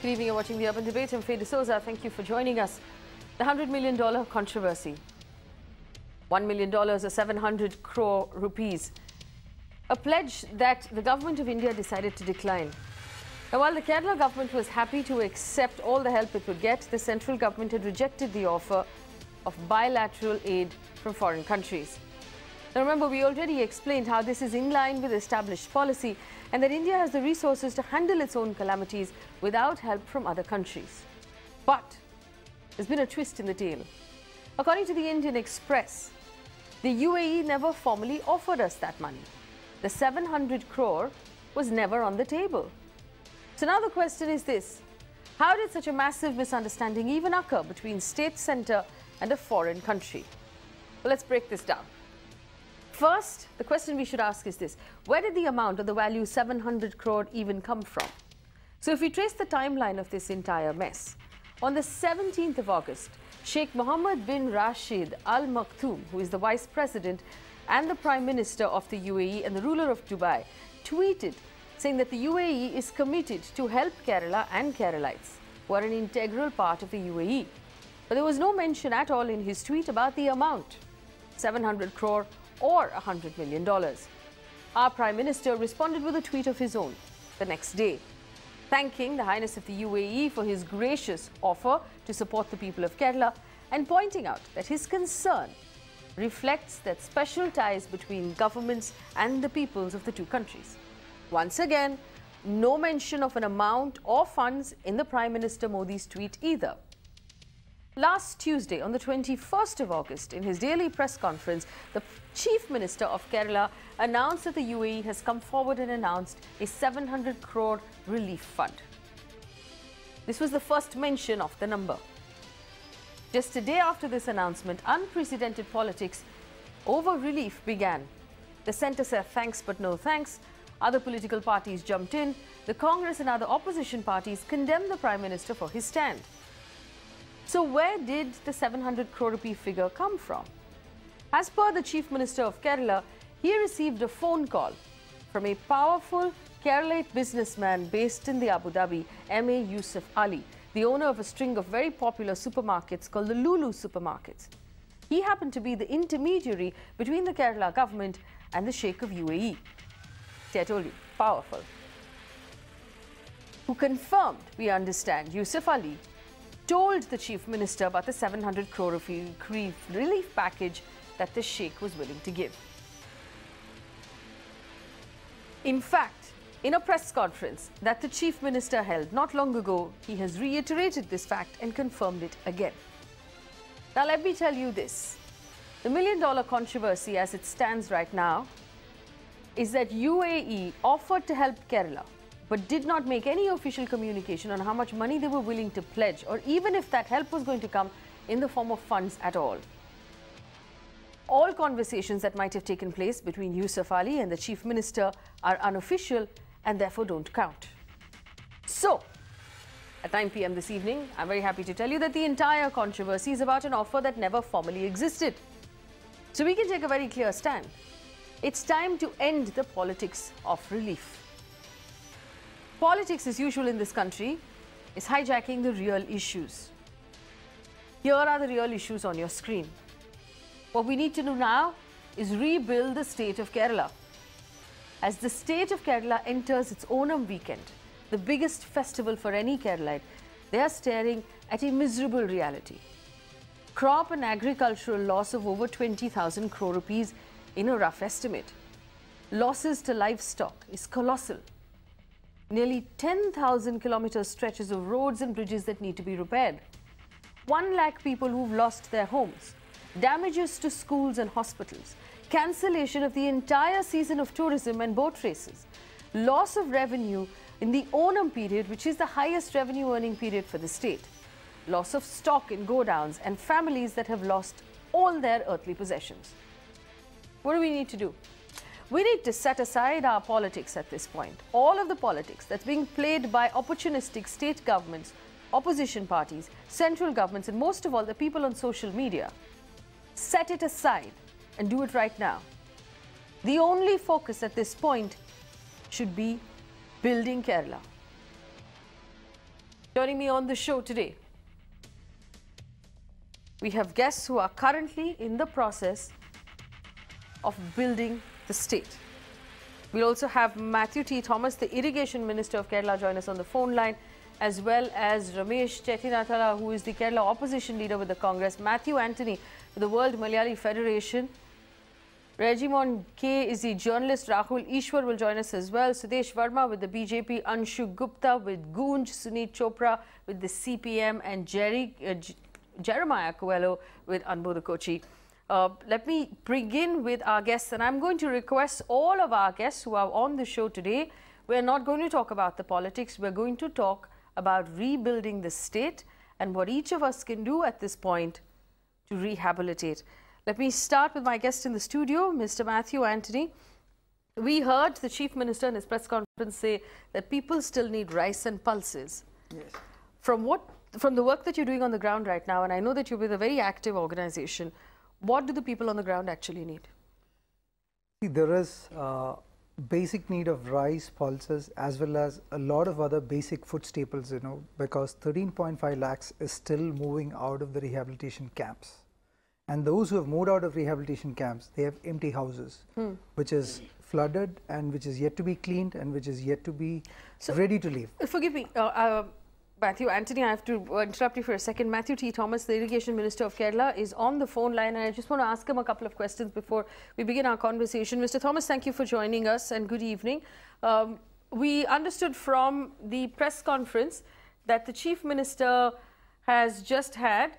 Good evening, you're watching the Urban Debate. I'm Faye. Thank you for joining us. The $100 million controversy. $1 million or 700 crore rupees. A pledge that the government of India decided to decline. Now, while the Kerala government was happy to accept all the help it would get, the central government had rejected the offer of bilateral aid from foreign countries. Now, remember, we already explained how this is in line with established policy and that India has the resources to handle its own calamities without help from other countries. But there's been a twist in the tale. According to the Indian Express, the UAE never formally offered us that money. The 700 crore was never on the table. So now the question is this: how did such a massive misunderstanding even occur between state centre and a foreign country? Well, let's break this down. First, the question we should ask is this: where did the amount of the value 700 crore even come from? So if we trace the timeline of this entire mess, on the 17th of August, Sheikh Mohammed bin Rashid Al Maktoum, who is the Vice President and the Prime Minister of the UAE and the ruler of Dubai, tweeted saying that the UAE is committed to help Kerala and Keralites, who are an integral part of the UAE. But there was no mention at all in his tweet about the amount, 700 crore or $100 million. Our Prime Minister responded with a tweet of his own the next day, thanking the Highness of the UAE for his gracious offer to support the people of Kerala and pointing out that his concern reflects that special ties between governments and the peoples of the two countries. Once again, no mention of an amount or funds in the Prime Minister Modi's tweet either. Last Tuesday, on the 21st of August, in his daily press conference, the Chief Minister of Kerala announced that the UAE has come forward and announced a 700 crore relief fund. This was the first mention of the number. Just a day after this announcement, unprecedented politics over relief began. The centre said thanks but no thanks. Other political parties jumped in. The Congress and other opposition parties condemned the Prime Minister for his stand. So where did the 700 crore rupee figure come from? As per the Chief Minister of Kerala, he received a phone call from a powerful Keralite businessman based in the Abu Dhabi, M.A. Yusuf Ali, the owner of a string of very popular supermarkets called the Lulu supermarkets. He happened to be the intermediary between the Kerala government and the Sheikh of UAE. See, I told you, powerful. Who confirmed, we understand, Yusuf Ali told the Chief Minister about the 700 crore relief package that the Sheikh was willing to give. In fact, in a press conference that the Chief Minister held not long ago, he has reiterated this fact and confirmed it again. Now, let me tell you this. The $1 million controversy as it stands right now is that UAE offered to help Kerala, but did not make any official communication on how much money they were willing to pledge, or even if that help was going to come in the form of funds at all. All conversations that might have taken place between Yusuf Ali and the Chief Minister are unofficial and therefore don't count. So, at 9 p.m. this evening, I'm very happy to tell you that the entire controversy is about an offer that never formally existed. So we can take a very clear stand. It's time to end the politics of relief. Politics, as usual in this country, is hijacking the real issues. Here are the real issues on your screen. What we need to do now is rebuild the state of Kerala. As the state of Kerala enters its Onam weekend, the biggest festival for any Keralite, they are staring at a miserable reality. Crop and agricultural loss of over 20,000 crore rupees in a rough estimate. Losses to livestock is colossal. Nearly 10,000 kilometers stretches of roads and bridges that need to be repaired. 1 lakh people who've lost their homes. Damages to schools and hospitals. Cancellation of the entire season of tourism and boat races. Loss of revenue in the Onam period, which is the highest revenue earning period for the state. Loss of stock in godowns and families that have lost all their earthly possessions. What do we need to do? We need to set aside our politics at this point. All of the politics that's being played by opportunistic state governments, opposition parties, central governments, and most of all, the people on social media. Set it aside and do it right now. The only focus at this point should be building Kerala. Joining me on the show today, we have guests who are currently in the process of building the state. We also have Matthew T. Thomas, the Irrigation Minister of Kerala, join us on the phone line, as well as Ramesh Chettinathala, who is the Kerala opposition leader with the Congress, Matthew Anthony, with the World Malayali Federation. Regimon K is the journalist. Rahul Ishwar will join us as well. Sudesh Verma with the BJP. Anshu Gupta with Goonj. Suneet Chopra with the CPM. And Jeremiah Coelho with Anbu Kochi. Let me begin with our guests. And I'm going to request all of our guests who are on the show today, we're not going to talk about the politics. We're going to talk about rebuilding the state and what each of us can do at this point to rehabilitate. Let me start with my guest in the studio, Mr. Matthew Anthony. We heard the Chief Minister in his press conference say that people still need rice and pulses. Yes. From the work that you're doing on the ground right now, and I know that you're with a very active organization, what do the people on the ground actually need? See, there is basic need of rice, pulses, as well as a lot of other basic food staples, because 13.5 lakhs is still moving out of the rehabilitation camps. And those who have moved out of rehabilitation camps, they have empty houses, which is flooded and which is yet to be cleaned and which is yet to be ready to leave. Forgive me, Matthew Anthony, I have to interrupt you for a second. Matthew T. Thomas, the Irrigation Minister of Kerala, is on the phone line, and I just want to ask him a couple of questions before we begin our conversation. Mr. Thomas, thank you for joining us and good evening. We understood from the press conference that the Chief Minister has just had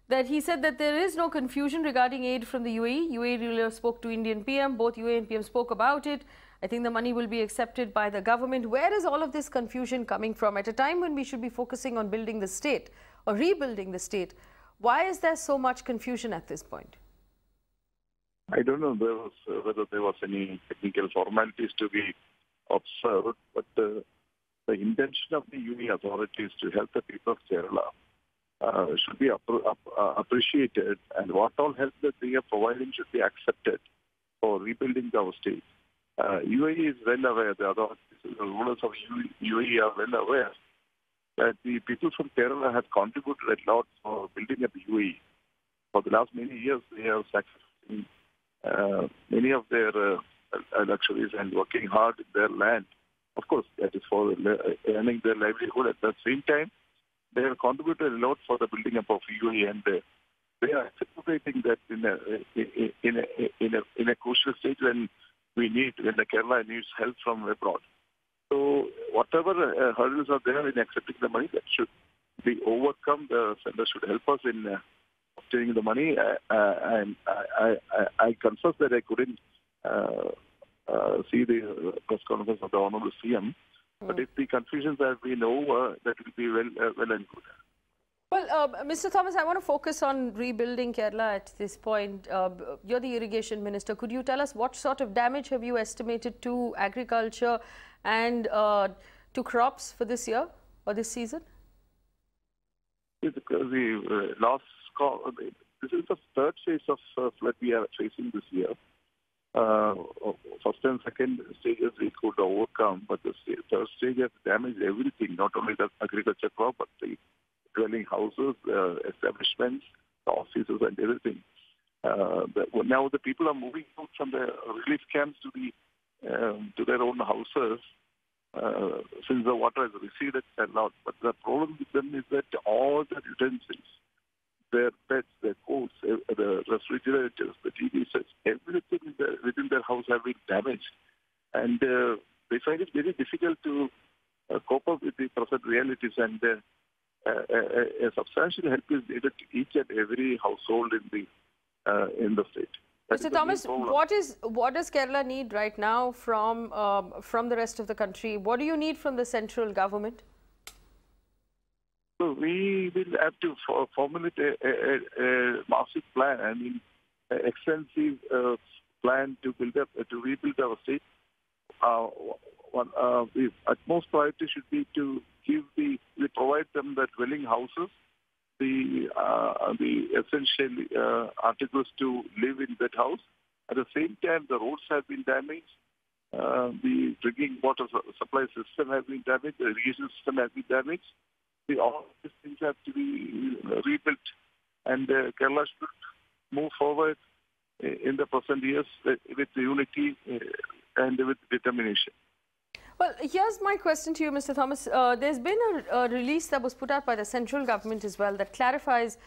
that he said that there is no confusion regarding aid from the UAE. UAE ruler spoke to Indian PM. Both UAE and PM spoke about it. I think the money will be accepted by the government. Where is all of this confusion coming from at a time when we should be focusing on building the state or rebuilding the state? Why is there so much confusion at this point? I don't know whether there was any technical formalities to be observed, but the intention of the UAE authorities to help the people of Kerala should be appreciated, and what all help that they are providing should be accepted for rebuilding our state. UAE is well aware, the rulers of UAE are well aware that the people from Kerala have contributed a lot for building up UAE. For the last many years, they are sacrificing many of their luxuries and working hard in their land. Of course, that is for earning their livelihood. At the same time, they have contributed a lot for the building up of UAE, and they are celebrating that in a crucial stage when the Kerala needs help from abroad. So whatever hurdles are there in accepting the money, that should be overcome. The center should help us in obtaining the money. And I confess that I couldn't see the press conference of the Honorable CM. But if the confusions have been over, that will be well and good. Well, Mr. Thomas, I want to focus on rebuilding Kerala at this point. You're the Irrigation Minister. Could you tell us what sort of damage have you estimated to agriculture and to crops for this year or this season? Because the this is the third phase of flood we are facing this year. First and second stages we could overcome, but the third stage has damaged everything, not only the agriculture crop, but the dwelling houses, establishments, the offices and everything. Now the people are moving out from the relief camps to their own houses since the water has receded a lot. But the problem with them is that all the utensils, their pets, their coats, the refrigerators, the TV sets, everything within their house have been damaged. And they find it very difficult to cope up with the present realities, and a substantial help is needed to each and every household in the state. Mr. Thomas, what does Kerala need right now from the rest of the country? What do you need from the central government? So we will have to formulate a massive plan. I mean, an extensive plan to rebuild our state. The utmost priority should be to provide them the dwelling houses, the essential articles to live in that house. At the same time, the roads have been damaged. The drinking water supply system has been damaged. The irrigation system has been damaged. all these things have to be rebuilt, and Kerala should move forward in the present years with unity and with determination. Well, here's my question to you, Mr. Thomas. There's been a release that was put out by the central government as well that clarifies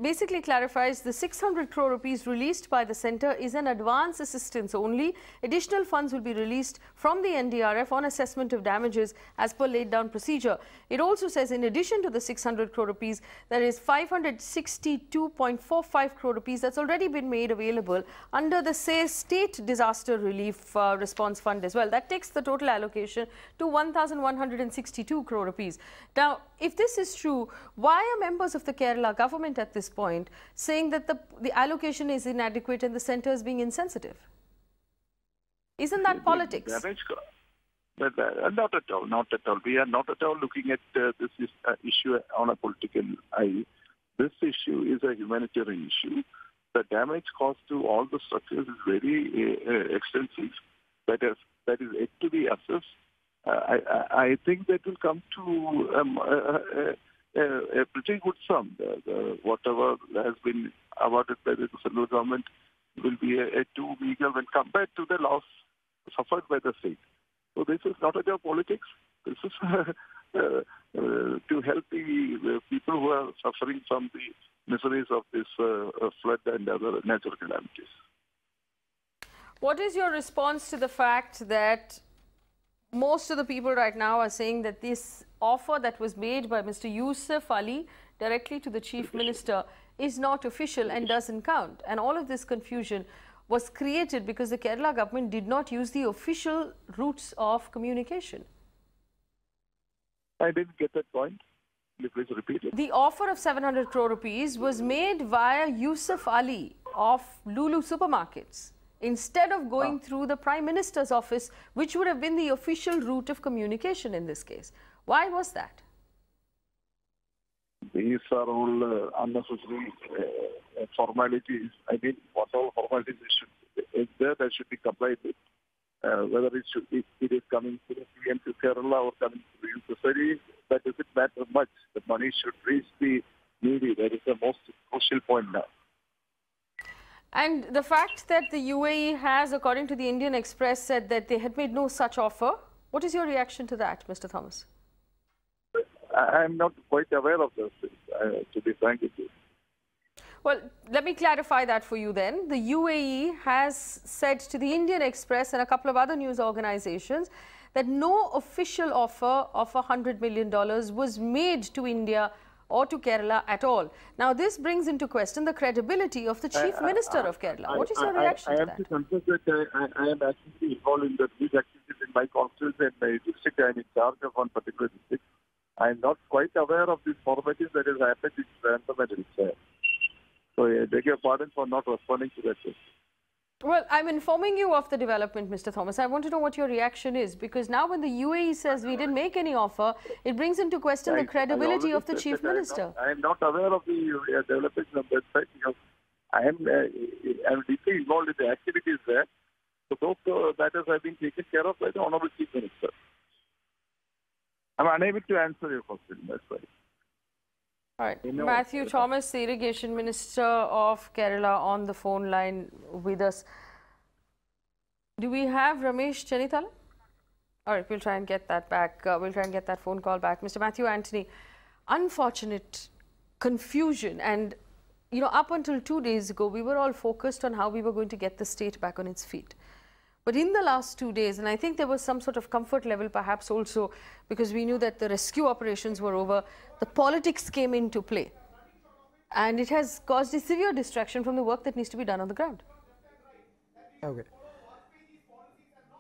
basically clarifies the 600 crore rupees released by the centre is an advance assistance only. Additional funds will be released from the NDRF on assessment of damages as per laid down procedure. It also says in addition to the 600 crore rupees, there is 562.45 crore rupees that's already been made available under the State Disaster Relief Response Fund as well. That takes the total allocation to 1,162 crore rupees. Now, if this is true, why are members of the Kerala government at this point saying that the allocation is inadequate and the centre is being insensitive? Isn't that politics? Not at all. Not at all. We are not at all looking at this issue on a political eye. This issue is a humanitarian issue. The damage caused to all the structures is very extensive. That is yet to be assessed. I think that will come to a pretty good sum. Whatever has been awarded by the central government will be a too meager when compared to the loss suffered by the state. So this is not about politics. This is to help the people who are suffering from the miseries of this flood and other natural calamities. What is your response to the fact that most of the people right now are saying that this offer that was made by Mr. Yusuf Ali directly to the Chief Minister is not official and doesn't count? And all of this confusion was created because the Kerala government did not use the official routes of communication. I didn't get that point. Please repeat it. The offer of 700 crore rupees was made via Yusuf Ali of Lulu Supermarkets, instead of going through the Prime Minister's office, which would have been the official route of communication in this case. Why was that? These are all unnecessary formalities. I mean, what all formalities is there that should be complied with. Whether it is coming to PM to Kerala or coming to the society, that doesn't matter much. The money should reach the needy. That is the most crucial point now. And the fact that the UAE has, according to the Indian Express, said that they had made no such offer. What is your reaction to that, Mr. Thomas? I am not quite aware of those things, to be frank with you. Well, let me clarify that for you then. The UAE has said to the Indian Express and a couple of other news organizations that no official offer of $100 million was made to India or to Kerala at all. Now, this brings into question the credibility of the Chief Minister of Kerala. What is your reaction to that? I am to confess that I am actually involved in these activities in my constituency and my district. I am in charge of one particular district. I am not quite aware of these formalities that has happened in Rantham itself. So I beg your pardon for not responding to that question. Well, I'm informing you of the development, Mr. Thomas. I want to know what your reaction is, because now when the UAE says we didn't make any offer, it brings into question the credibility of the Chief Minister. I am not aware of the developments on that side because I am deeply involved in the activities there. So those matters have been taken care of by the Honourable Chief Minister. I'm unable to answer your question, that's right. All right. Matthew Thomas, the Irrigation Minister of Kerala, on the phone line with us. Do we have Ramesh Chenithala? All right, we'll try and get that back. We'll try and get that phone call back. Mr. Matthew Anthony, unfortunate confusion. And, you know, up until 2 days ago, we were all focused on how we were going to get the state back on its feet. But in the last 2 days, and I think there was some sort of comfort level perhaps also because we knew that the rescue operations were over, the politics came into play. And it has caused a severe distraction from the work that needs to be done on the ground. Okay.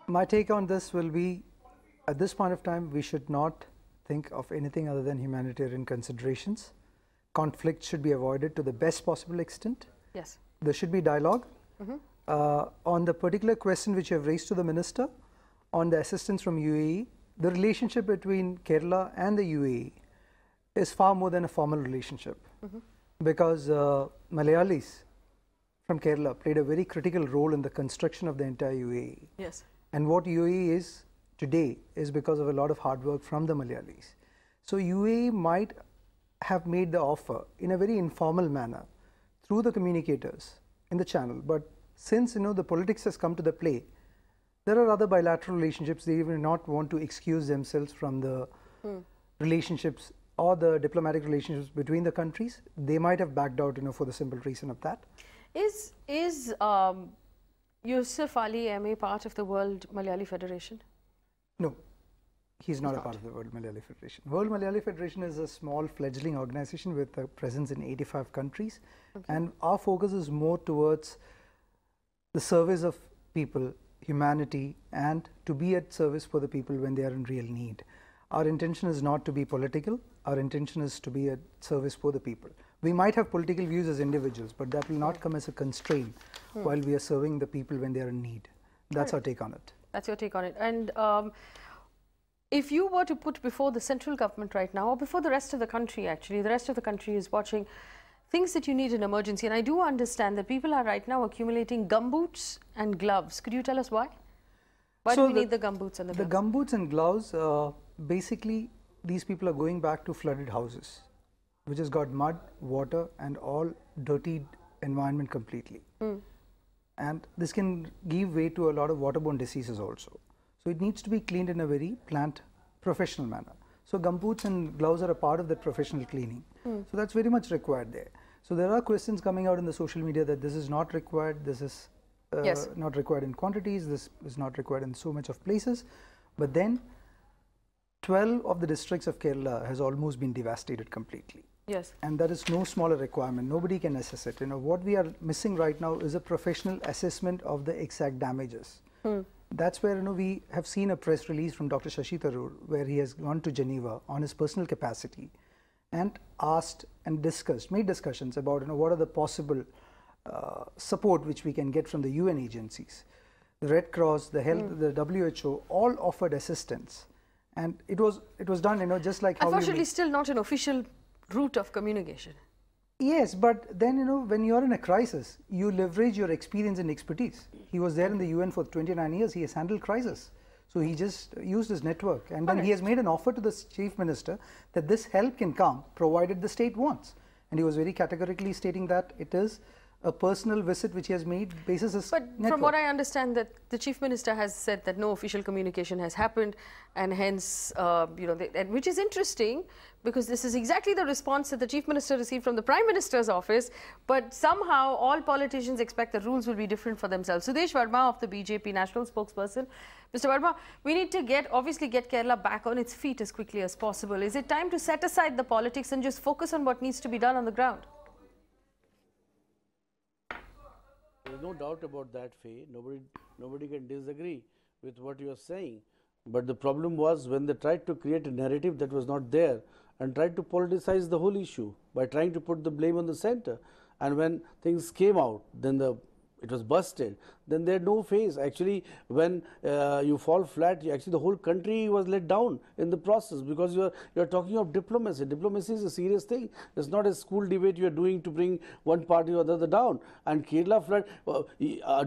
My take on this will be, at this point of time, we should not think of anything other than humanitarian considerations. Conflict should be avoided to the best possible extent. Yes. There should be dialogue. On the particular question which you have raised to the Minister, on the assistance from UAE, the relationship between Kerala and the UAE is far more than a formal relationship because Malayalis from Kerala played a very critical role in the construction of the entire UAE. Yes. And what UAE is today is because of a lot of hard work from the Malayalis. So UAE might have made the offer in a very informal manner through the communicators in the channel, but since the politics has come to the play, there are other bilateral relationships. They will not want to excuse themselves from the relationships or the diplomatic relationships between the countries. They might have backed out, for the simple reason of that. Is Yusuf Ali MA part of the World Malayali Federation? No, he's not a part of the World Malayali Federation. World Malayali Federation is a small fledgling organization with a presence in 85 countries. Okay. And our focus is more towards the service of people, humanity, and to be at service for the people when they are in real need. Our intention is not to be political. Our intention is to be at service for the people. We might have political views as individuals, but that will not come as a constraint while we are serving the people when they are in need. That's our take on it. That's your take on it. And if you were to put before the central government right now, or before the rest of the country actually, the rest of the country is watching, things that you need in emergency, and I do understand that people are right now accumulating gumboots and gloves. Could you tell us why? Why do we need the gumboots and the gloves? The gumboots and gloves, basically these people are going back to flooded houses, which has got mud, water and all dirtied environment completely. And this can give way to a lot of waterborne diseases also. So it needs to be cleaned in a very planned, professional manner. So gumboots and gloves are a part of that professional cleaning. So that's very much required there. So there are questions coming out in the social media that this is not required, this is not required in quantities, this is not required in so much of places. But then 12 of the districts of Kerala has almost been devastated completely. Yes. And that is no smaller requirement. Nobody can assess it. What we are missing right now is a professional assessment of the exact damages. That's where we have seen a press release from Dr. Shashi Tharoor, where he has gone to Geneva on his personal capacity and asked and discussed, made discussions about what are the possible support which we can get from the UN agencies. The Red Cross, the Health, the WHO all offered assistance, and it was done just like how unfortunately still not an official route of communication. Yes, but then when you are in a crisis, you leverage your experience and expertise. He was there in the UN for 29 years. He has handled crisis. So he just used his network, and then he has made an offer to the chief minister that this help can come provided the state wants. And he was very categorically stating that it is a personal visit which he has made basis his network. From what I understand, that the chief minister has said that no official communication has happened, and hence, which is interesting because this is exactly the response that the chief minister received from the prime minister's office. But somehow, all politicians expect the rules will be different for themselves. Sudesh Verma of the BJP national spokesperson. Mr. Verma, we need to obviously get Kerala back on its feet as quickly as possible. Is it time to set aside the politics and just focus on what needs to be done on the ground? There is no doubt about that, Faye. Nobody can disagree with what you are saying. But the problem was when they tried to create a narrative that was not there and tried to politicize the whole issue by trying to put the blame on the center. And when things came out, then it was busted. Then they had no face. Actually, when you fall flat, actually the whole country was let down in the process, because you are talking of diplomacy. Diplomacy is a serious thing. It's not a school debate you are doing to bring one party or the other down. And Kerala flood,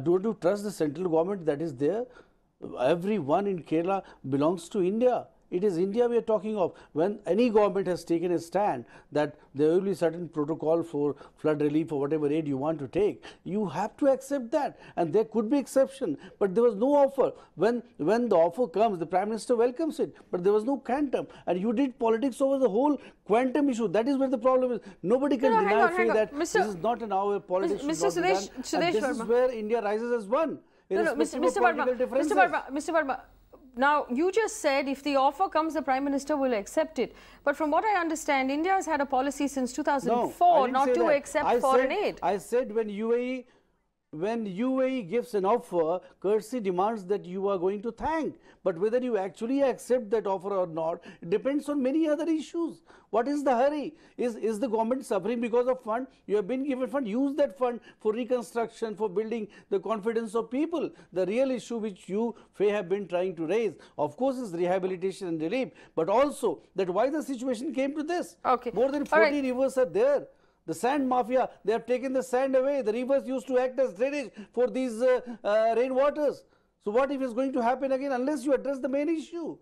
don't you trust the central government that is there? Everyone in Kerala belongs to India. It is India we are talking of. When any government has taken a stand that there will be certain protocol for flood relief or whatever aid you want to take, you have to accept that. And there could be exception, but there was no offer. When the offer comes, the Prime Minister welcomes it, but there was no quantum. And you did politics over the whole quantum issue. That is where the problem is. Nobody can deny that this is not an hour politics. Mr. Sudesh this is where India rises as one. Mr. Verma, now, you just said if the offer comes, the Prime Minister will accept it. But from what I understand, India has had a policy since 2004 not to accept foreign aid. I said when UAE gives an offer, courtesy demands that you are going to thank. But whether you actually accept that offer or not, it depends on many other issues. What is the hurry? Is the government suffering because of fund? You have been given fund. Use that fund for reconstruction, for building the confidence of people. The real issue which you, Faye, have been trying to raise, of course, is rehabilitation and relief, but also that why the situation came to this. Okay. More than 40 rivers are there. The sand mafia, they have taken the sand away. The rivers used to act as drainage for these rainwaters. So what if it's going to happen again unless you address the main issue?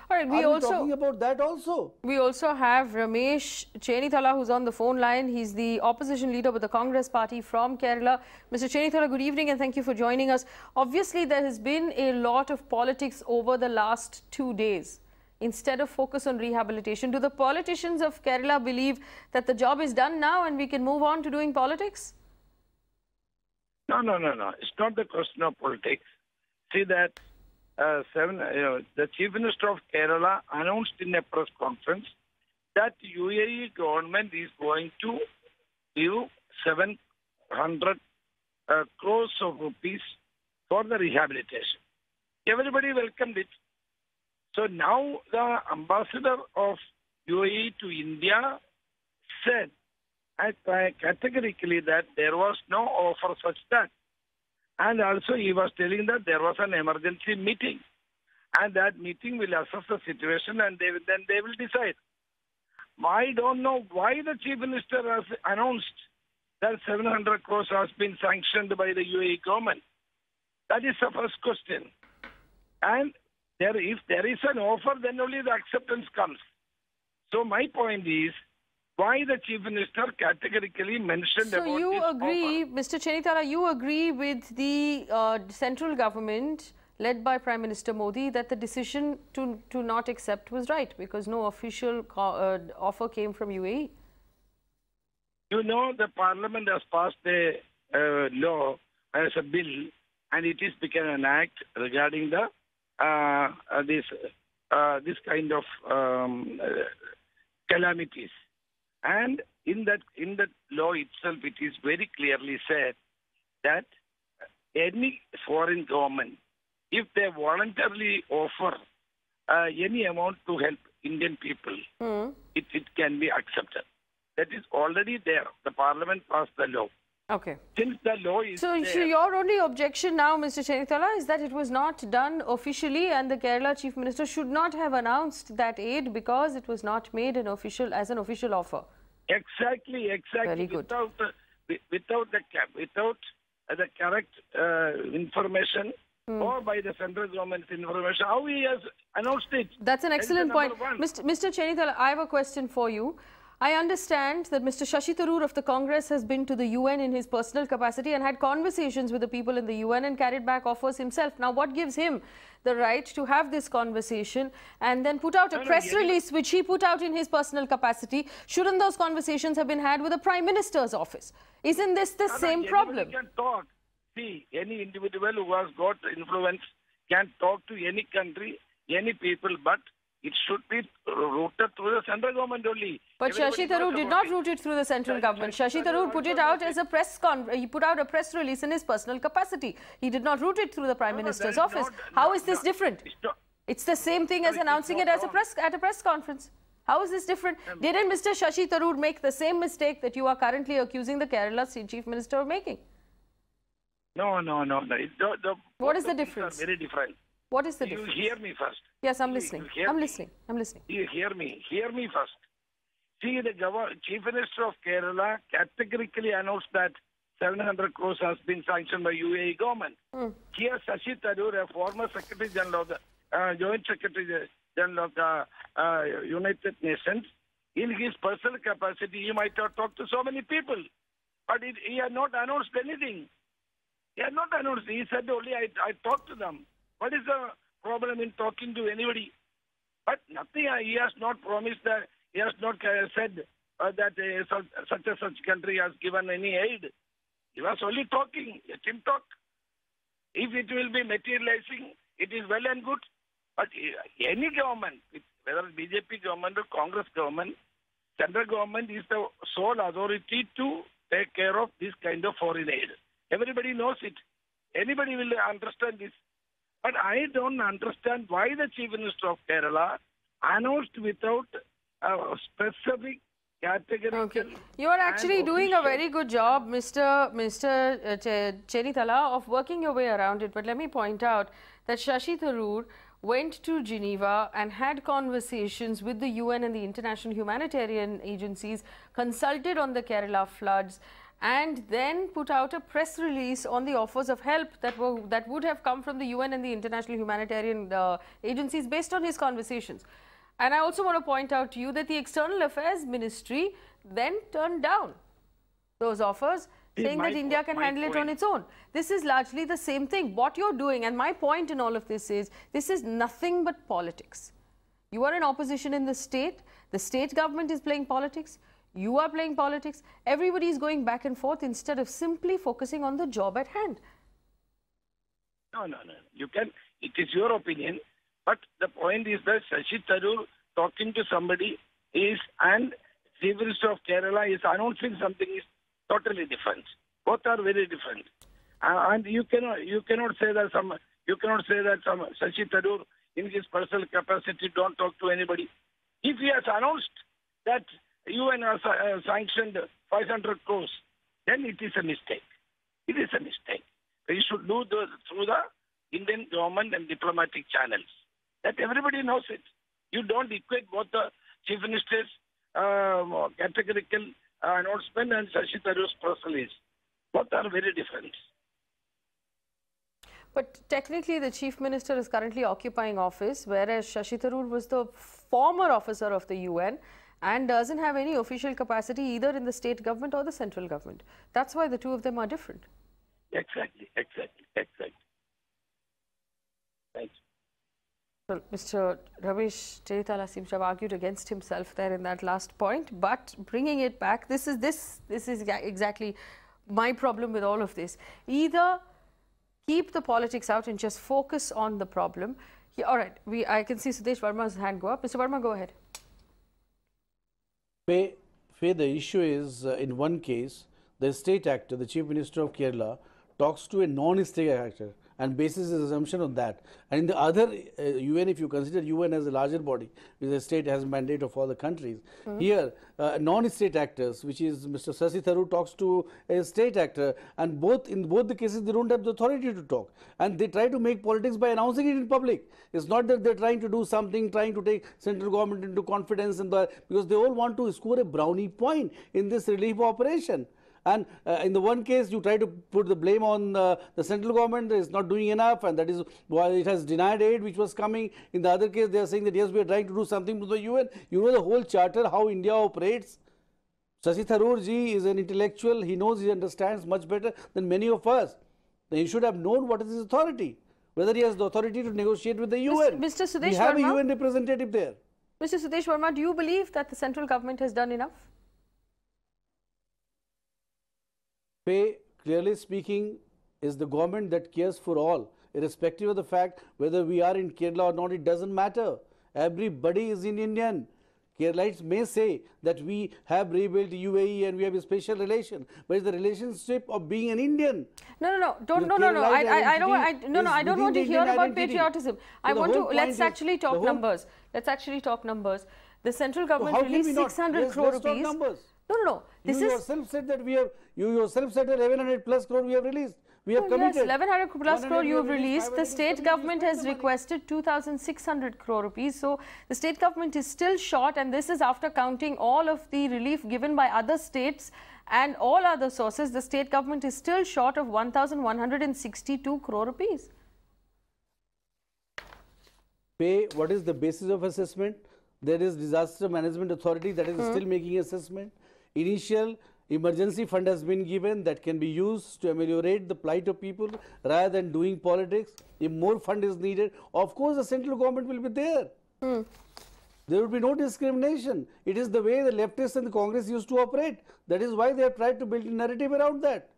All right, Are you talking about that also? We also have Ramesh Chenithala, who's on the phone line. He's the opposition leader with the Congress party from Kerala. Mr. Chenithala, good evening and thank you for joining us. Obviously, there has been a lot of politics over the last 2 days. Instead of focus on rehabilitation, do the politicians of Kerala believe that the job is done now and we can move on to doing politics? No. It's not the question of politics. See that the Chief Minister of Kerala announced in a press conference that UAE government is going to give 700 crores of rupees for the rehabilitation. Everybody welcomed it. So now the ambassador of UAE to India said categorically that there was no offer such that. And also he was telling that there was an emergency meeting. And that meeting will assess the situation and then they will decide. I don't know why the Chief Minister has announced that 700 crores has been sanctioned by the UAE government. That is the first question. And if there is an offer, then only the acceptance comes. So my point is, why the Chief Minister categorically mentioned about this offer. So you agree, Mr. Chenithala, you agree with the central government led by Prime Minister Modi that the decision to not accept was right because no official offer came from UAE? You know, the Parliament has passed a law as a bill and it is become an act regarding the this kind of calamities. And in that law itself, it is very clearly said that any foreign government, if they voluntarily offer any amount to help Indian people, it can be accepted. That is already there. The Parliament passed the law. Okay. Since the law is so your only objection now, Mr. Chenithala, is that it was not done officially and the Kerala Chief Minister should not have announced that aid because it was not made as an official offer. Exactly. Very good. Without the correct information or by the central government's information, how he has announced it. That's an excellent point. Mr. Chenithala, I have a question for you. I understand that Mr. Shashi Tharoor of the Congress has been to the UN in his personal capacity and had conversations with the people in the UN and carried back offers himself. Now, what gives him the right to have this conversation and then put out a press release which he put out in his personal capacity? Shouldn't those conversations have been had with the Prime Minister's office? Isn't this the same problem? Can talk. See, any individual who has got influence can talk to any country, any people, but it should be routed through the central government only. But Shashi Tharoor did not route it through the central government. Shashi Tharoor put it out as a he put out a press release in his personal capacity. He did not route it through the Prime Minister's office. How is this different? It's the same thing as announcing it as at a press conference. How is this different? Didn't Mr. Shashi Tharoor make the same mistake that you are currently accusing the Kerala Chief Minister of making? No. What is the difference? Very different. What is the difference? You hear me first. Yes, I'm listening. I'm listening. You hear me. Hear me first. See, the Chief Minister of Kerala categorically announced that 700 crores has been sanctioned by UAE government. Here, Shashi Tharoor, a former Secretary General of the Joint Secretary General of the United Nations, in his personal capacity, he might have talked to so many people, but he had not announced anything. He had not announced. He said only, I talked to them. What is the problem in talking to anybody? But nothing. He has not promised that. He has not said that such country has given any aid. He was only talking. Let him talk. If it will be materializing, it is well and good. But any government, whether BJP government or Congress government, central government is the sole authority to take care of this kind of foreign aid. Everybody knows it. Anybody will understand this. But I don't understand why the Chief Minister of Kerala announced without a specific categorical... Okay. You are actually doing a very good job, Mr. Chenithala, of working your way around it. But let me point out that Shashi Tharoor went to Geneva and had conversations with the UN and the international humanitarian agencies, consulted on the Kerala floods, and then put out a press release on the offers of help that would have come from the UN and the international humanitarian agencies based on his conversations. And I also want to point out to you that the External Affairs Ministry then turned down those offers, saying that India can handle it on its own. This is largely the same thing. What you're doing, and my point in all of this is nothing but politics. You are in opposition in the state government is playing politics, you are playing politics, everybody is going back and forth instead of simply focusing on the job at hand. No. You can, it is your opinion, but the point is that Shashi Tharoor talking to somebody and Chief Minister of Kerala is announcing something is totally different. Both are very different. And you cannot say that some Shashi Tharoor in his personal capacity don't talk to anybody. If he has announced that UN has sanctioned 500 crores, then it is a mistake. It is a mistake. We should do through the Indian government and diplomatic channels. That everybody knows it. You don't equate both the Chief Minister's categorical announcement and Shashi Tharoor's press release. Both are very different. But technically, the Chief Minister is currently occupying office, whereas Shashi Tharoor was the former officer of the UN and doesn't have any official capacity either in the state government or the central government. That's why the two of them are different. Exactly. Thank you. Well, Mr. Ramesh Cheritala seems to have argued against himself there in that last point, but bringing it back, this is exactly my problem with all of this. Either keep the politics out and just focus on the problem. All right, I can see Sudesh Verma's hand go up. Mr. Verma, go ahead. Faye, the issue is in one case, the state actor, the Chief Minister of Kerala, talks to a non-state actor and bases his assumption on that. And in the other UN, if you consider UN as a larger body, which the state has mandate of all the countries, here non-state actors, which is Mr. Shashi Tharoor talks to a state actor, and in both the cases they don't have the authority to talk, and they try to make politics by announcing it in public. It's not that they're trying to do something, trying to take central government into confidence, because they all want to score a brownie point in this relief operation. And in the one case, you try to put the blame on the central government that is not doing enough, and that is why it has denied aid which was coming. In the other case, they are saying that yes, we are trying to do something to the UN. You know the whole charter, how India operates. Shashi Tharoor ji is an intellectual. He knows, he understands much better than many of us. Then he should have known what is his authority, whether he has the authority to negotiate with the UN. Mr. Sudesh we have Verma, a UN representative there. Mr. Sudesh Verma, do you believe that the central government has done enough? Faye, clearly speaking, is the government that cares for all, irrespective of the fact whether we are in Kerala or not. It doesn't matter. Everybody is in Indian. Keralites may say that we have rebuilt UAE and we have a special relation, but it's the relationship of being an Indian. No. I don't want to hear about patriotism. I want to, let's actually talk numbers. Let's actually talk numbers. The central government released 600 crore rupees. No. You yourself said that you yourself said 1100 plus crore we have released. We have committed. Yes, 1100 plus crore you have released. The state government has requested 2600 crore rupees. So the state government is still short, and this is after counting all of the relief given by other states and all other sources. The state government is still short of 1162 crore rupees. Pay, what is the basis of assessment? There is Disaster Management Authority that is still making assessment. Initial emergency fund has been given that can be used to ameliorate the plight of people rather than doing politics. If more fund is needed, of course the central government will be there. There will be no discrimination. It is the way the leftists and the Congress used to operate. That is why they have tried to build a narrative around that.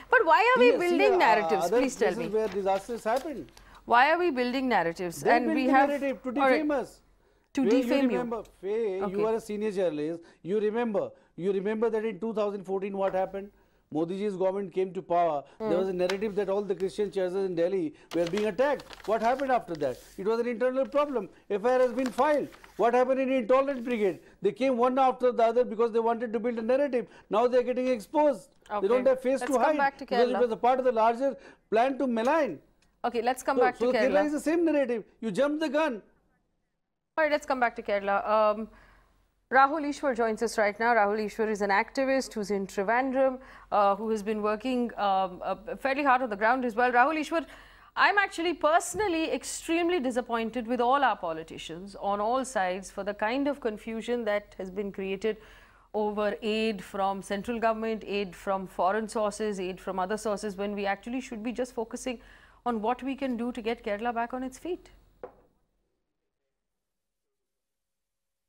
But why are we building narratives? Please tell me. Where disasters happened. Why are we building narratives? They and we have narrative to defame us. To defame you. Remember, Faye, you are a senior journalist. You remember that in 2014 what happened? Modi ji's government came to power. There was a narrative that all the Christian churches in Delhi were being attacked. What happened after that? It was an internal problem. FIR has been filed. What happened in Intolerant Brigade? They came one after the other because they wanted to build a narrative. Now they are getting exposed. They don't have face to hide because it was a part of the larger plan to malign. Okay, let's come back to Kerala. So Kerala is the same narrative. You jumped the gun. All right, let's come back to Kerala. Rahul Ishwar joins us right now. Rahul Ishwar is an activist who's in Trivandrum, who has been working fairly hard on the ground as well. Rahul Ishwar, I'm actually personally extremely disappointed with all our politicians on all sides for the kind of confusion that has been created over aid from central government, aid from foreign sources, aid from other sources, when we actually should be just focusing on what we can do to get Kerala back on its feet.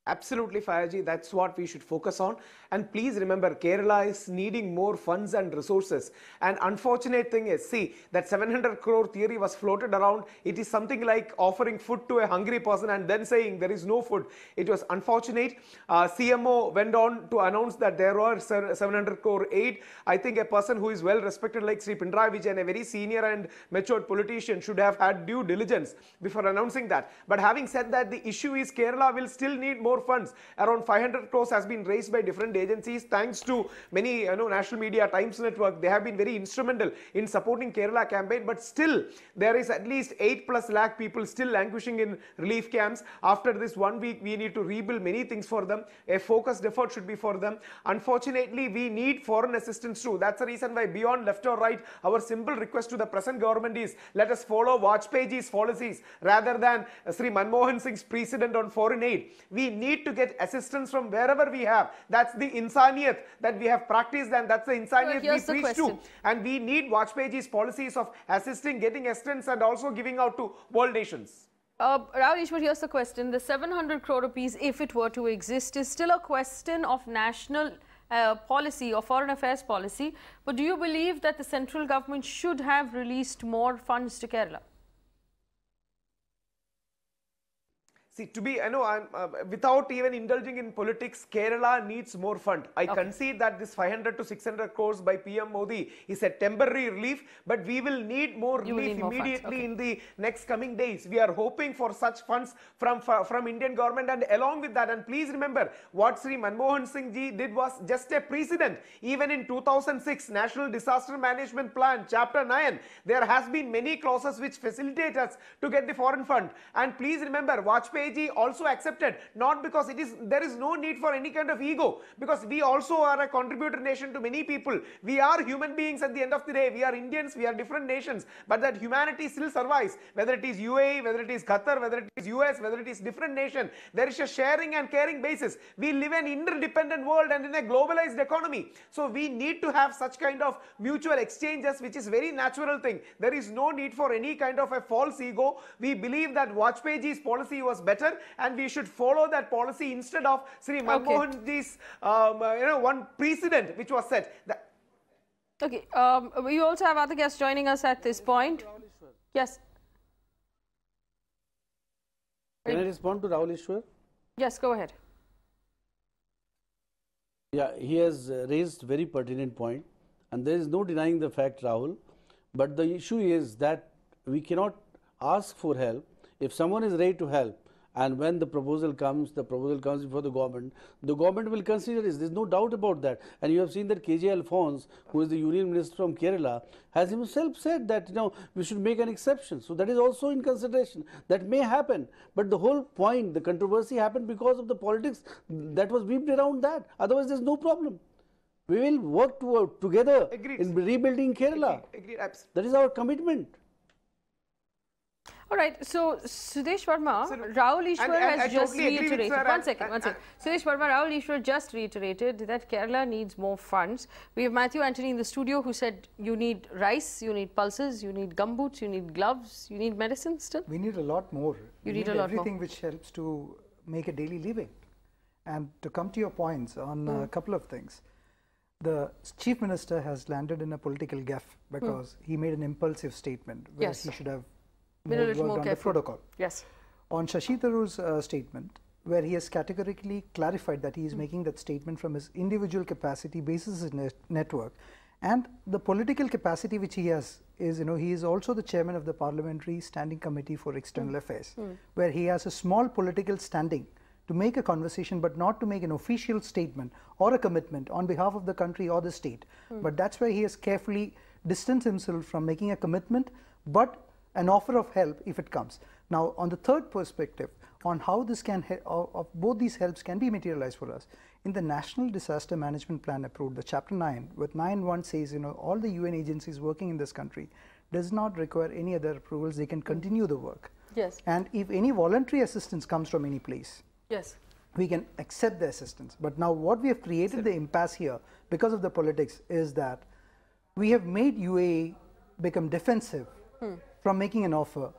Absolutely, Faye, that's what we should focus on. And please remember, Kerala is needing more funds and resources. And unfortunate thing is, see, that 700 crore theory was floated around. It is something like offering food to a hungry person and then saying there is no food. It was unfortunate. CMO went on to announce that there were 700 crore aid. I think a person who is well respected like Sri Pinarayi Vijayan, a very senior and matured politician, should have had due diligence before announcing that. But having said that, the issue is Kerala will still need more funds. Around 500 crores has been raised by different agencies. Thanks to many national media, Times Network, they have been very instrumental in supporting Kerala campaign. But still, there is at least 8+ lakh people still languishing in relief camps. After this 1 week, we need to rebuild many things for them. A focused effort should be for them. Unfortunately, we need foreign assistance too. That's the reason why, beyond left or right, our simple request to the present government is, let us follow Vajpayee's policies rather than Sri Manmohan Singh's precedent on foreign aid. We need to get assistance from wherever we have. That's the insaniyat that we have practiced, and that's the insaniyat we preach to. And we need Vajpayee's policies of assisting, getting assistance, and also giving out to world nations. Rahul Ishwar, here's the question. The 700 crore rupees, if it were to exist, is still a question of national policy or foreign affairs policy. But do you believe that the central government should have released more funds to Kerala? See, to be, without even indulging in politics, Kerala needs more fund. I concede that this 500 to 600 crores by PM Modi is a temporary relief, but we will need more relief immediately in the next coming days. We are hoping for such funds from Indian government, and along with that, and please remember, what Sri Manmohan Singh ji did was just a precedent. Even in 2006, National Disaster Management Plan, Chapter 9, there has been many clauses which facilitate us to get the foreign fund. And please remember, Vajpayee also accepted, not because there is no need for any kind of ego, because we also are a contributor nation to many people. We are human beings at the end of the day. We are Indians, we are different nations, but that humanity still survives. Whether it is UAE, whether it is Qatar, whether it is US, whether it is different nation, there is a sharing and caring basis. We live in an interdependent world and in a globalized economy. So we need to have such kind of mutual exchanges, which is very natural thing. There is no need for any kind of a false ego. We believe that Vajpayee's policy was better, and we should follow that policy instead of Sri Manmohan Ji's one precedent which was set. Okay, we also have other guests joining us at this point. Yes. Can I respond to Rahul Ishwar? Yes, go ahead. Yeah, he has raised very pertinent point, and there is no denying the fact, Rahul. But the issue is that we cannot ask for help if someone is ready to help. And when the proposal comes before the government will consider this. There is no doubt about that. And you have seen that KJ Alphonse, who is the Union Minister from Kerala, has himself said that we should make an exception. So that is also in consideration. That may happen. But the whole point, the controversy happened because of the politics that was weaved around that. Otherwise, there is no problem. We will work together in rebuilding Kerala. Agreed. That is our commitment. All right, so Sudesh Verma, Rahul Ishwar has just reiterated. One second. Sudesh Verma, Rahul Ishwar just reiterated that Kerala needs more funds. We have Matthew Anthony in the studio who said you need rice, you need pulses, you need gumboots, you need gloves, you need medicine still? We need a lot more. You need a lot more. Everything which helps to make a daily living. And to come to your points on a couple of things. The Chief Minister has landed in a political gaffe because he made an impulsive statement where he should have worked on the protocol. Yes. On Shashi Tharoor's statement, where he has categorically clarified that he is making that statement from his individual capacity basis his network, and the political capacity which he has is, he is also the chairman of the Parliamentary Standing Committee for External Affairs, where he has a small political standing to make a conversation, but not to make an official statement or a commitment on behalf of the country or the state. But that's why he has carefully distanced himself from making a commitment, but an offer of help if it comes. Now, on the third perspective, on how this can, of both these helps can be materialized for us. In the National Disaster Management Plan approved, the Chapter 9 with 9.1 says, all the UN agencies working in this country does not require any other approvals. They can continue the work. Yes. And if any voluntary assistance comes from any place, yes, we can accept the assistance. But now what we have created the impasse here because of the politics is that we have made UAE become defensive from making an offer,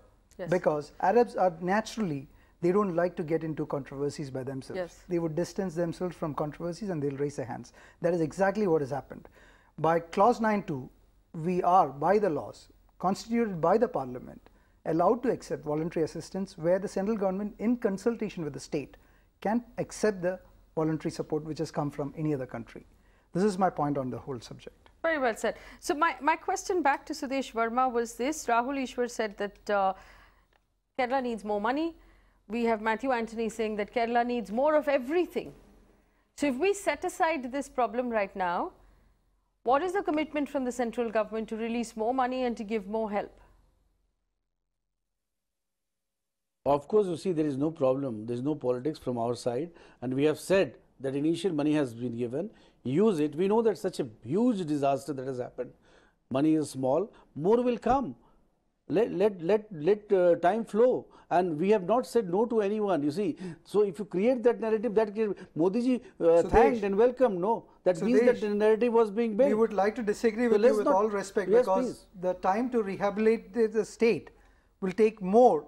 because Arabs are naturally, they don't like to get into controversies by themselves. Yes. They would distance themselves from controversies and they'll raise their hands. That is exactly what has happened. By clause 9.2, we are, by the laws, constituted by the parliament, allowed to accept voluntary assistance where the central government, in consultation with the state, can accept the voluntary support which has come from any other country. This is my point on the whole subject. Very well said. So my question back to Sudesh Verma was this. Rahul Ishwar said that Kerala needs more money. We have Matthew Anthony saying that Kerala needs more of everything. So if we set aside this problem right now, what is the commitment from the central government to release more money and to give more help? Of course, you see, there is no problem, there is no politics from our side, and we have said that initial money has been given, use it. We know that such a huge disaster that has happened. Money is small, more will come. Let time flow, and we have not said no to anyone, you see. So if you create that narrative that Modi ji thanked and welcomed, no, that means that the narrative was being built. We would like to disagree with you with all respect, because the time to rehabilitate the state will take more,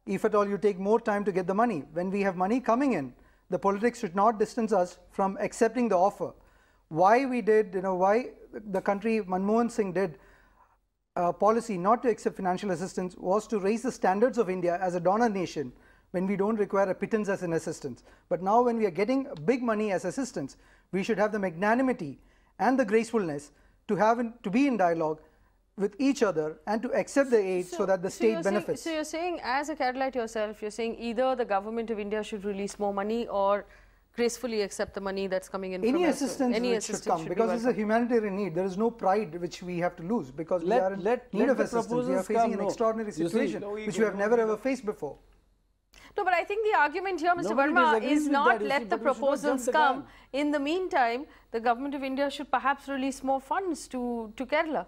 if at all you take more time to get the money. When we have money coming in, the politics should not distance us from accepting the offer. Why we did, why the country Manmohan Singh did policy not to accept financial assistance was to raise the standards of India as a donor nation when we don't require a pittance as an assistance. But now when we are getting big money as assistance, we should have the magnanimity and the gracefulness to be in dialogue with each other and to accept the aid so that the state benefits. So you're saying, as a Keralite yourself, you're saying either the government of India should release more money or gracefully accept the money that's coming in. Any assistance should come, because it's a humanitarian need. There is no pride which we have to lose, because we are in need of assistance. We are facing an extraordinary situation which we have never ever faced before. No, but I think the argument here, Mr. Verma, is not let the proposals come. In the meantime, the government of India should perhaps release more funds to Kerala.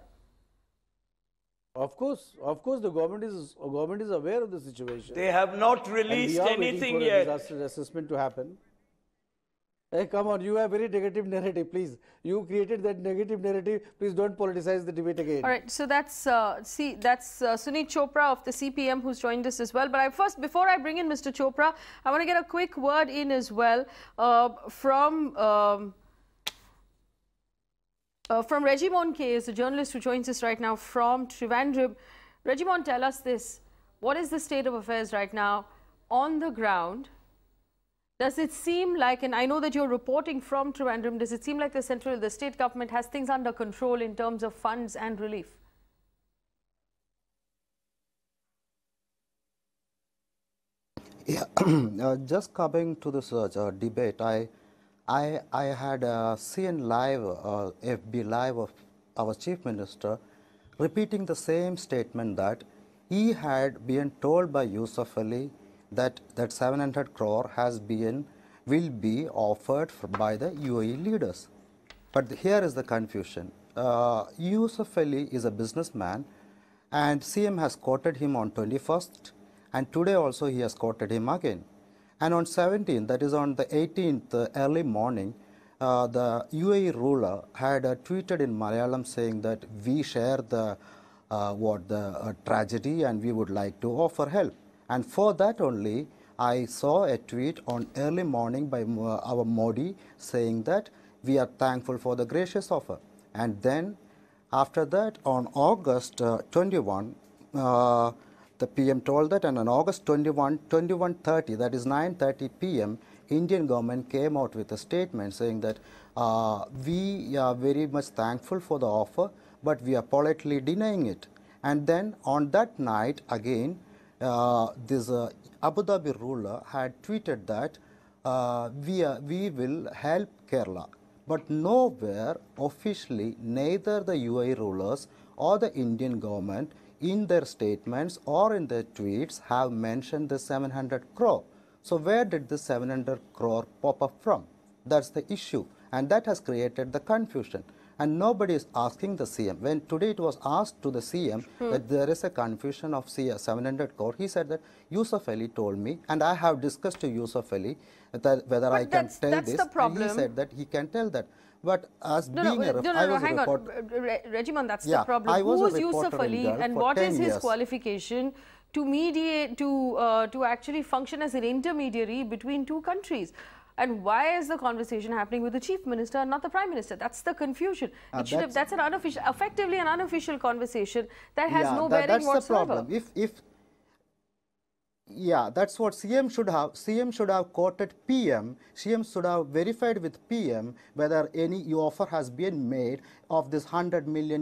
Of course, the government is aware of the situation. They have not released anything yet. Disaster assessment to happen. Hey, come on, you have very negative narrative, please. You created that negative narrative, please don't politicize the debate again. All right, so that's Sunit Chopra of the CPM who's joined us as well. But before I bring in Mr. Chopra, I want to get a quick word in as well from Regimon K, is a journalist who joins us right now from Trivandrum. Regimon, tell us this. What is the state of affairs right now on the ground? Does it seem like, and I know that you're reporting from Trivandrum, does it seem like the state government has things under control in terms of funds and relief? Yeah, just coming to this debate, I had seen live, FB live of our Chief Minister repeating the same statement that he had been told by Yusuf Ali that 700 crore will be offered by the UAE leaders. But here is the confusion. Yusuf Ali is a businessman, and CM has quoted him on 21st, and today also he has quoted him again. And on 17th, that is on the 18th early morning, the UAE ruler had tweeted in Malayalam saying that we share the tragedy and we would like to offer help. And for that only, I saw a tweet on early morning by our Modi saying that we are thankful for the gracious offer. And then after that, on August 21, the PM told that, and on August 21:30, that is 9:30 PM, Indian government came out with a statement saying that we are very much thankful for the offer, but we are politely denying it. And then on that night again, this Abu Dhabi ruler had tweeted that we will help Kerala. But nowhere officially, neither the UAE rulers or the Indian government in their statements or in their tweets have mentioned the 700 crore. So where did this 700 crore pop up from? That's the issue, and that has created the confusion. And nobody is asking the CM. When today it was asked to the CM that there is a confusion of 700 crore, he said that Yusuf Ali told me, and I have discussed to Yusuf Ali that whether I can tell this, and he said that he can tell that. But as being a reporter, hang on, Regiman, that's the problem. Who is Yusuf Ali, and what is his qualification to mediate, to actually function as an intermediary between two countries? And why is the conversation happening with the chief minister and not the prime minister? That's the confusion. That's an unofficial, effectively an unofficial conversation that has no bearing whatsoever. That's the problem. Yeah, that's what CM should have. CM should have quoted PM. CM should have verified with PM whether any offer has been made of this $100 million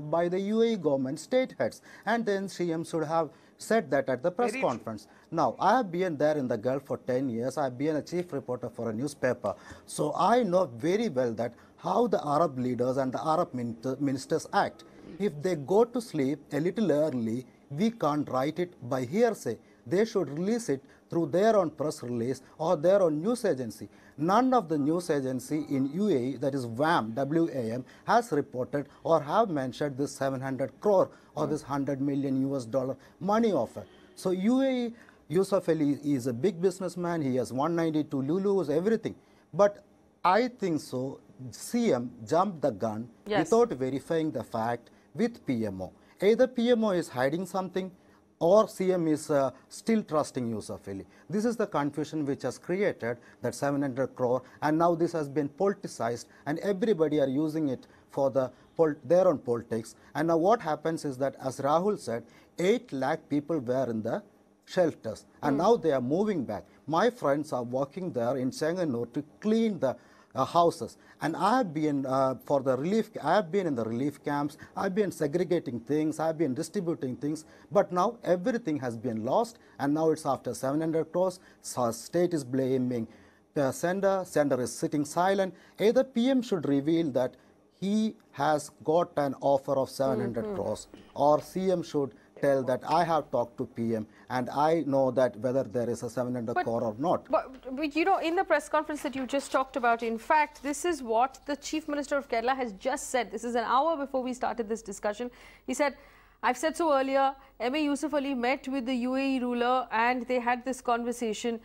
by the UAE government state heads. And then CM should have said that at the press conference. Now, I have been there in the Gulf for 10 years. I have been a chief reporter for a newspaper. So I know very well that how the Arab leaders and the Arab ministers act. If they go to sleep a little early, we can't write it by hearsay. They should release it through their own press release or their own news agency. None of the news agency in UAE, that is WAM, W-A-M, has reported or have mentioned this 700 crore or this $100 million money offer. So UAE, Yusuf Ali is a big businessman. He has 192 Lulus, everything. But I think so, CM jumped the gun without verifying the fact with PMO. Either PMO is hiding something or CM is still trusting Yusuf Ali. This is the confusion which has created that 700 crore, and now this has been politicized and everybody are using it for their own politics. And now what happens is that, as Rahul said, 8 lakh people were in the shelters and now they are moving back. My friends are working there in Chenganur to clean the houses, and I have been for the relief. I have been in the relief camps. I've been segregating things. I've been distributing things. But now everything has been lost, and now it's after 700 crores. So state is blaming the sender. Sender is sitting silent. Either PM should reveal that he has got an offer of 700 crores, or CM should tell that I have talked to PM and I know that whether there is a 700 crore or not. But you know, in the press conference that you just talked about, in fact, this is what the Chief Minister of Kerala has just said. This is an hour before we started this discussion. He said, I've said so earlier, M.A. Yusuf Ali met with the UAE ruler and they had this conversation.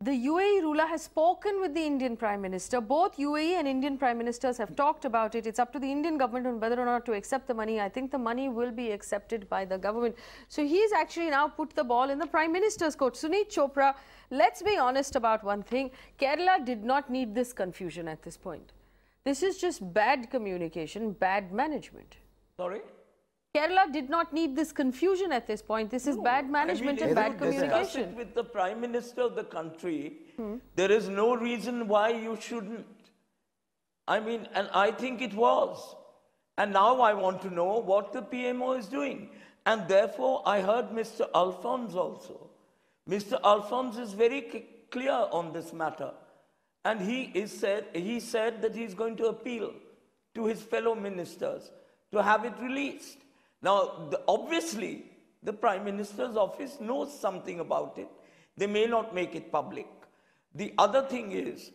The UAE ruler has spoken with the Indian Prime Minister. Both UAE and Indian Prime Ministers have talked about it. It's up to the Indian government on whether or not to accept the money. I think the money will be accepted by the government. So he's actually now put the ball in the Prime Minister's court. Suneet Chopra, let's be honest about one thing. Kerala did not need this confusion at this point. This is just bad communication, bad management. Sorry? Kerala did not need this confusion at this point. This is bad management and bad communication. Discuss it with the Prime Minister of the country. There is no reason why you shouldn't. I mean, and I think it was. And now I want to know what the PMO is doing. And therefore, I heard Mr. Alphonse also. Mr. Alphonse is very clear on this matter. And he said that he's going to appeal to his fellow ministers to have it released. Now, obviously, the Prime Minister's office knows something about it. They may not make it public. The other thing is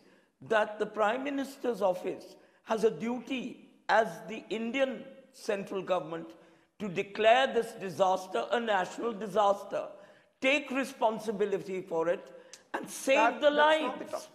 that the Prime Minister's office has a duty as the Indian central government to declare this disaster a national disaster, take responsibility for it, and save the lives.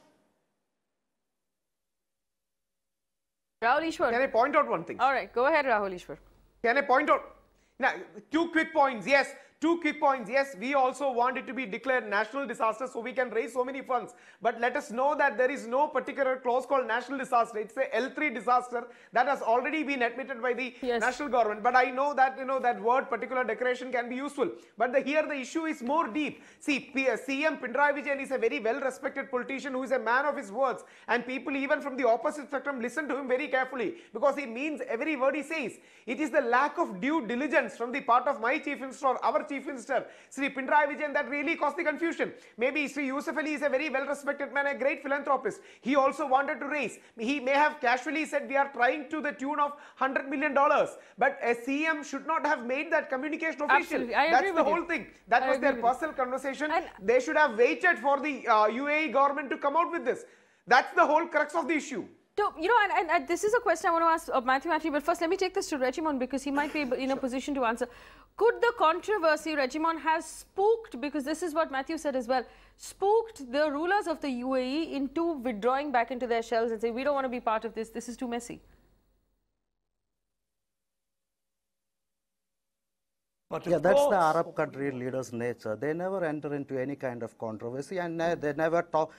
Rahul Ishwar. Can I point out one thing? All right, go ahead, Rahul Ishwar. Can I point out? Now, 2 quick points. Yes, 2 quick points. Yes, we also want it to be declared national disaster so we can raise so many funds. But let us know that there is no particular clause called national disaster. It's a L3 disaster that has already been admitted by the national government. But I know that, that word particular declaration can be useful. But here the issue is more deep. See, CM Pinarayi Vijayan is a very well-respected politician who is a man of his words. And people even from the opposite spectrum listen to him very carefully because he means every word he says. It is the lack of due diligence from the part of my chief minister or our chief Chief Minister, Sri Pinarayi Vijayan, that really caused the confusion. Maybe Sri Yusuf Ali is a very well-respected man, a great philanthropist. He also wanted to raise. He may have casually said we are trying to the tune of $100 million. But a CM should not have made that communication official. Absolutely. I agree That's with the you. whole thing. That was their personal conversation. And they should have waited for the UAE government to come out with this. That's the whole crux of the issue. So, you know, and this is a question I want to ask Matthew actually, but first let me take this to Regimon because he might be in a position to answer. Could the controversy, Regimon, has spooked, because this is what Matthew said as well, spooked the rulers of the UAE into withdrawing back into their shells and say, we don't want to be part of this, this is too messy? But yeah, that's the Arab country leaders' nature. They never enter into any kind of controversy, and they never talk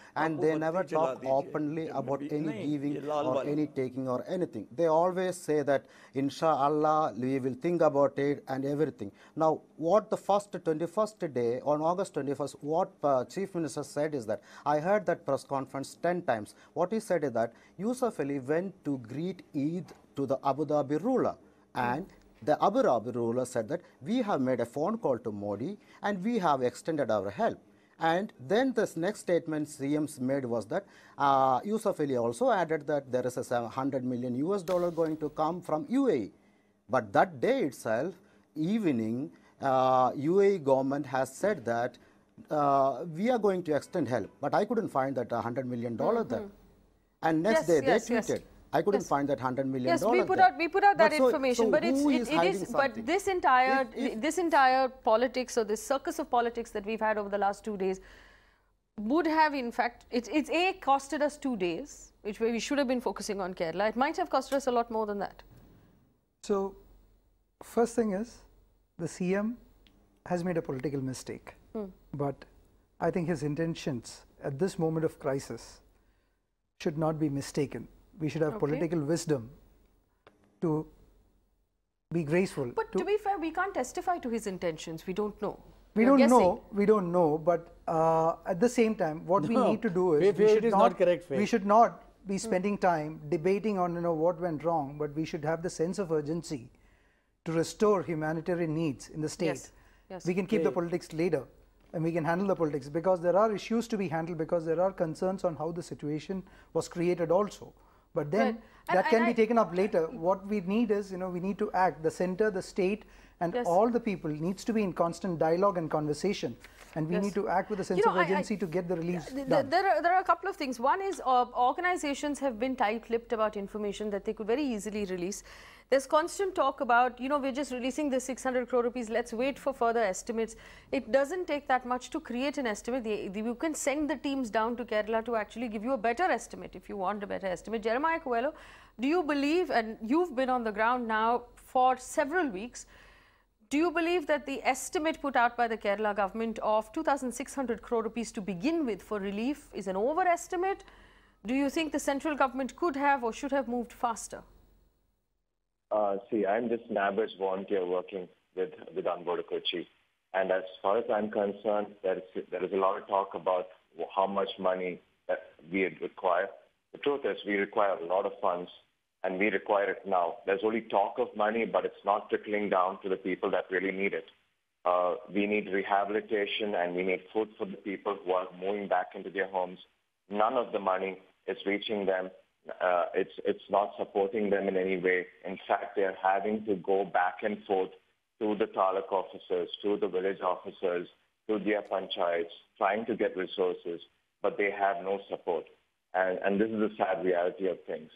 openly about any giving or any taking or anything. They always say that, Inshallah, we will think about it and everything. Now, what the 21st day, on August 21st, what Chief Minister said is that, I heard that press conference 10 times. What he said is that Yusuf Ali went to greet Eid to the Abu Dhabi ruler, and the Abu Dhabi ruler said that we have made a phone call to Modi and we have extended our help. And then this next statement CM's made was that Yusuf Ali also added that there is a $100 million going to come from UAE. But that day itself, evening, UAE government has said that we are going to extend help. But I couldn't find that $100 million there. And next day they tweeted. I couldn't find that $100 million. Yes, we put out that information, but this entire politics, or this circus of politics that we've had over the last 2 days would have, in fact, it's costed us 2 days, which way we should have been focusing on Kerala. It might have costed us a lot more than that. So, first thing is, the CM has made a political mistake, but I think his intentions at this moment of crisis should not be mistaken. We should have political wisdom to be graceful. But to be fair, we can't testify to his intentions. We don't know. We don't know, but at the same time, what we need to do is, we should not be spending time debating on what went wrong, but we should have the sense of urgency to restore humanitarian needs in the state. Yes. We can keep the politics later, and we can handle the politics, because there are issues to be handled, because there are concerns on how the situation was created also. But then that can be taken up later. What we need is, we need to act. The center, the state, and all the people needs to be in constant dialogue and conversation. And we need to act with a sense of urgency to get the relief done. There are a couple of things. One is organizations have been tight-lipped about information that they could very easily release. There's constant talk about, we're just releasing the 600 crore rupees, let's wait for further estimates. It doesn't take that much to create an estimate. You can send the teams down to Kerala to actually give you a better estimate if you want a better estimate. Jeremiah Coelho, do you believe, and you've been on the ground now for several weeks, do you believe that the estimate put out by the Kerala government of 2,600 crore rupees to begin with for relief is an overestimate? Do you think the central government could have or should have moved faster? See, I'm just NABERS volunteer working with Anboda Kochi. And as far as I'm concerned, there is a lot of talk about how much money that we require. The truth is we require a lot of funds, and we require it now. There's only talk of money, but it's not trickling down to the people that really need it. We need rehabilitation, and we need food for the people who are moving back into their homes. None of the money is reaching them. It's not supporting them in any way. In fact, they're having to go back and forth to the taluk officers, to the village officers, to their panchayats, trying to get resources, but they have no support. And this is the sad reality of things.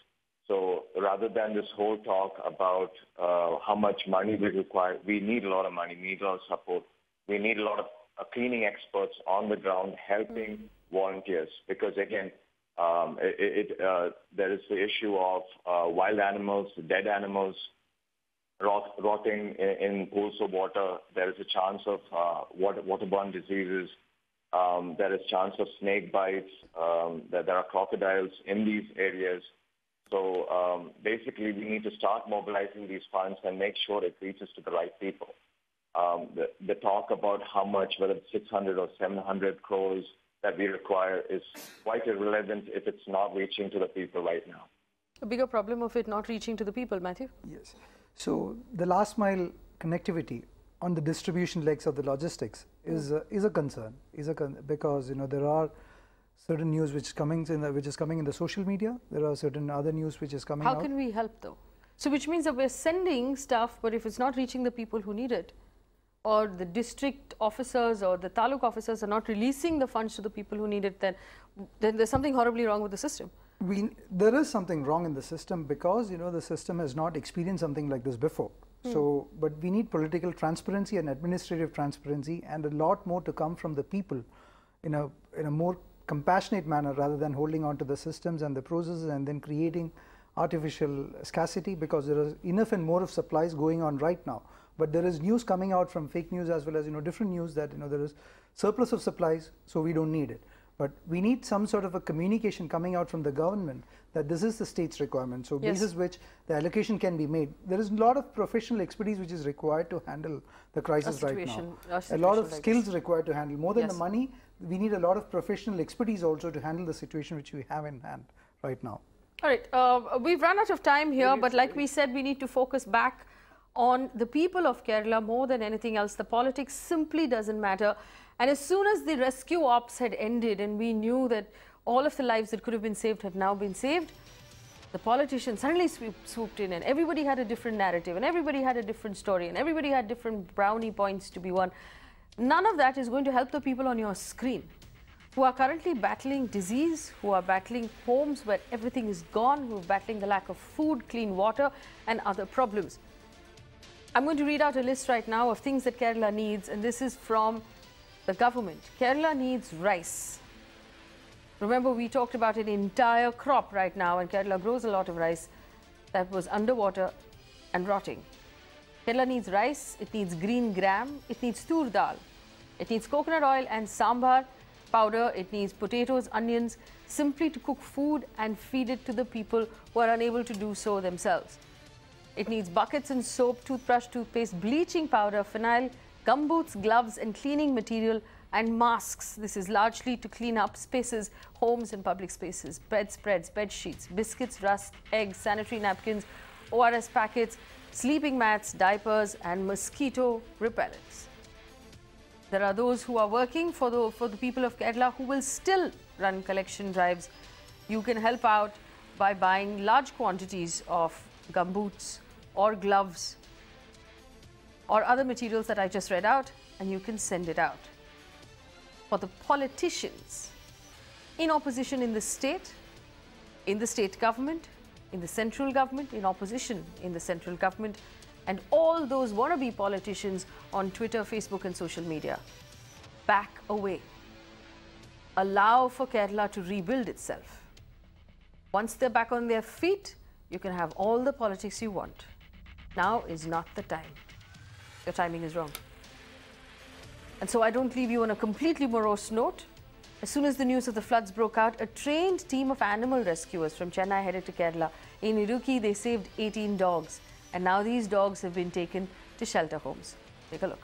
So rather than this whole talk about how much money we require, we need a lot of money, we need a lot of support. We need a lot of cleaning experts on the ground helping volunteers, because again, there is the issue of wild animals, dead animals rotting in pools of water. There is a chance of waterborne diseases. There is chance of snake bites. There are crocodiles in these areas. So basically, we need to start mobilizing these funds and make sure it reaches to the right people. The talk about how much, whether it's 600 or 700 crores that we require, is quite irrelevant if it's not reaching to the people right now. A bigger problem of it not reaching to the people, Matthew? Yes. So the last mile connectivity on the distribution legs of the logistics is a concern. Because there are certain news which is coming in the social media. There are certain other news which is coming out. How can we help though? So which means that we're sending stuff, but if it's not reaching the people who need it, or the district officers or the taluk officers are not releasing the funds to the people who need it, then there's something horribly wrong with the system. There is something wrong in the system because the system has not experienced something like this before. So, but we need political transparency and administrative transparency, and a lot more to come from the people in a more compassionate manner, rather than holding on to the systems and the processes and then creating artificial scarcity, because there is enough and more of supplies going on right now. But there is news coming out from fake news as well as different news that there is surplus of supplies, so we don't need it. But we need some sort of a communication coming out from the government that this is the state's requirement. So basis which the allocation can be made. There is a lot of professional expertise which is required to handle the crisis right now. A lot of skills required to handle. More than the money, we need a lot of professional expertise also to handle the situation which we have in hand right now. All right, we've run out of time here, but like we said, we need to focus back on the people of Kerala more than anything else. The politics simply doesn't matter. And as soon as the rescue ops had ended and we knew that all of the lives that could have been saved have now been saved, the politicians suddenly swooped in, and everybody had a different narrative, and everybody had a different story, and everybody had different brownie points to be won. None of that is going to help the people on your screen who are currently battling disease, who are battling homes where everything is gone, who are battling the lack of food, clean water and other problems. I'm going to read out a list right now of things that Kerala needs, and this is from the government. Kerala needs rice. Remember, we talked about an entire crop right now, and Kerala grows a lot of rice that was underwater and rotting. Kerala needs rice, it needs green gram, it needs tur dal, it needs coconut oil and sambar powder, it needs potatoes, onions, simply to cook food and feed it to the people who are unable to do so themselves. It needs buckets and soap, toothbrush, toothpaste, bleaching powder, phenyl, gumboots, gloves and cleaning material, and masks. This is largely to clean up spaces, homes and public spaces, bedspreads, bed sheets, biscuits, rusk, eggs, sanitary napkins, ORS packets, sleeping mats, diapers and mosquito repellents. There are those who are working for the people of Kerala who will still run collection drives. You can help out by buying large quantities of gumboots or gloves or other materials that I just read out, and you can send it out. For the politicians in opposition in the state government, in the central government, in opposition in the central government, and all those wannabe politicians on Twitter, Facebook and social media, back away. Allow for Kerala to rebuild itself. Once they're back on their feet, you can have all the politics you want. Now is not the time. Your timing is wrong. And so I don't leave you on a completely morose note. As soon as the news of the floods broke out, a trained team of animal rescuers from Chennai headed to Kerala. In Idukki, they saved 18 dogs. And now these dogs have been taken to shelter homes. Take a look.